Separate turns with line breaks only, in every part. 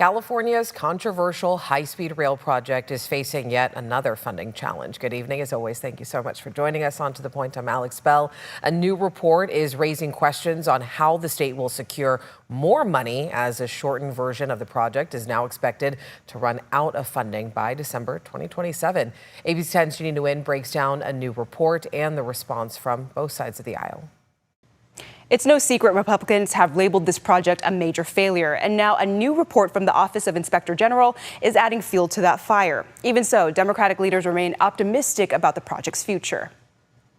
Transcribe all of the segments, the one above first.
California's controversial high-speed rail project is facing yet another funding challenge. Good evening. As always, thank you so much for joining us on To The Point. I'm Alex Bell. A new report is raising questions on how the state will secure more money, as a shortened version of the project is now expected to run out of funding by December 2027. ABC 10's Jeannie Nguyen breaks down a new report and the response from both sides of the aisle.
It's no secret Republicans have labeled this project a major failure, and now a new report from the Office of Inspector General is adding fuel to that fire. Even so, Democratic leaders remain optimistic about the project's future.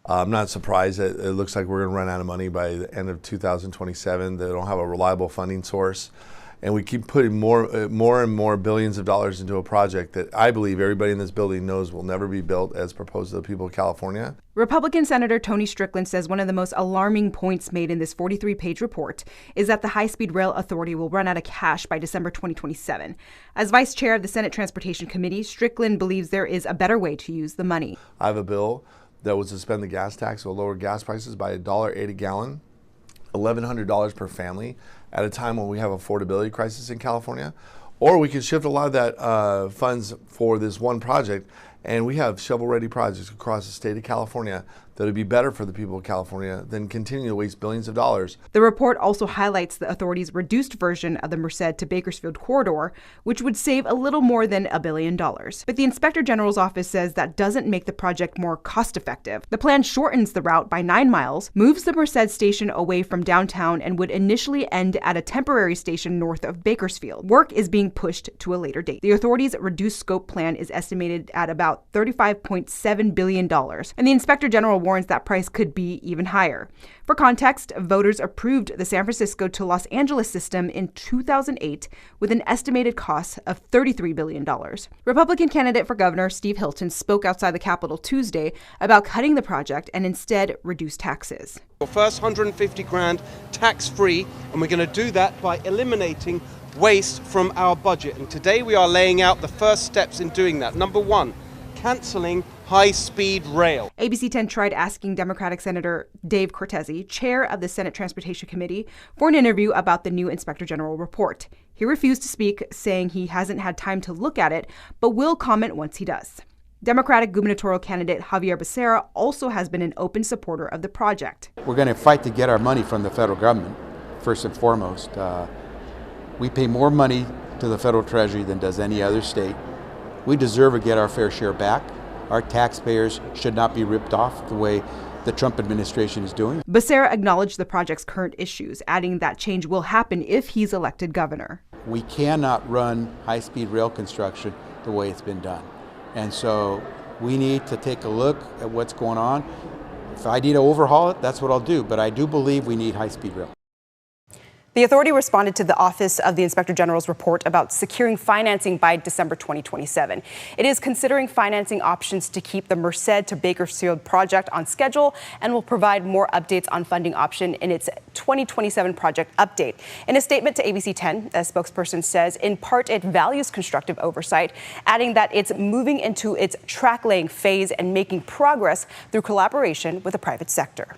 I'm not surprised that it looks like we're going to run out of money by the end of 2027. They don't have a reliable funding source. And we keep putting more and more billions of dollars into a project that I believe everybody in this building knows will never be built as proposed to the people of California.
Republican Senator Tony Strickland says one of the most alarming points made in this 43-page report is that the High-Speed Rail Authority will run out of cash by December 2027. As vice chair of the Senate Transportation Committee, Strickland believes there is a better way to use the money.
I have a bill that would suspend the gas tax, will lower gas prices by $1.08 a gallon. $1,100 per family at a time when we have affordability crisis in California. Or we could shift a lot of that funds for this one project, and we have shovel-ready projects across the state of California that would be better for the people of California than continue to waste billions of dollars.
The report also highlights the authority's reduced version of the Merced to Bakersfield corridor, which would save a little more than $1 billion. But the Inspector General's office says that doesn't make the project more cost-effective. The plan shortens the route by 9 miles, moves the Merced station away from downtown, and would initially end at a temporary station north of Bakersfield. Work is being pushed to a later date. The authority's reduced scope plan is estimated at about $35.7 billion, and the Inspector General warns that price could be even higher. For context, voters approved the San Francisco to Los Angeles system in 2008 with an estimated cost of $33 billion. Republican candidate for governor Steve Hilton spoke outside the Capitol Tuesday about cutting the project and instead reduce taxes.
First 150 grand tax-free, and we're going to do that by eliminating waste from our budget. And today we are laying out the first steps in doing that. Number one, canceling high-speed rail.
ABC 10 tried asking Democratic Senator Dave Cortese, chair of the Senate Transportation Committee, for an interview about the new Inspector General report. He refused to speak, saying he hasn't had time to look at it, but will comment once he does. Democratic gubernatorial candidate Javier Becerra also has been an open supporter of the project.
We're going to fight to get our money from the federal government, first and foremost. We pay more money to the federal treasury than does any other state. We deserve to get our fair share back. Our taxpayers should not be ripped off the way the Trump administration is doing.
Becerra acknowledged the project's current issues, adding that change will happen if he's elected governor.
We cannot run high-speed rail construction the way it's been done. And so we need to take a look at what's going on. If I need to overhaul it, that's what I'll do. But I do believe we need high-speed rail.
The authority responded to the Office of the Inspector General's report about securing financing by December 2027. It is considering financing options to keep the Merced to Bakersfield project on schedule and will provide more updates on funding option in its 2027 project update. In a statement to ABC 10, a spokesperson says, in part, it values constructive oversight, adding that it's moving into its track-laying phase and making progress through collaboration with the private sector.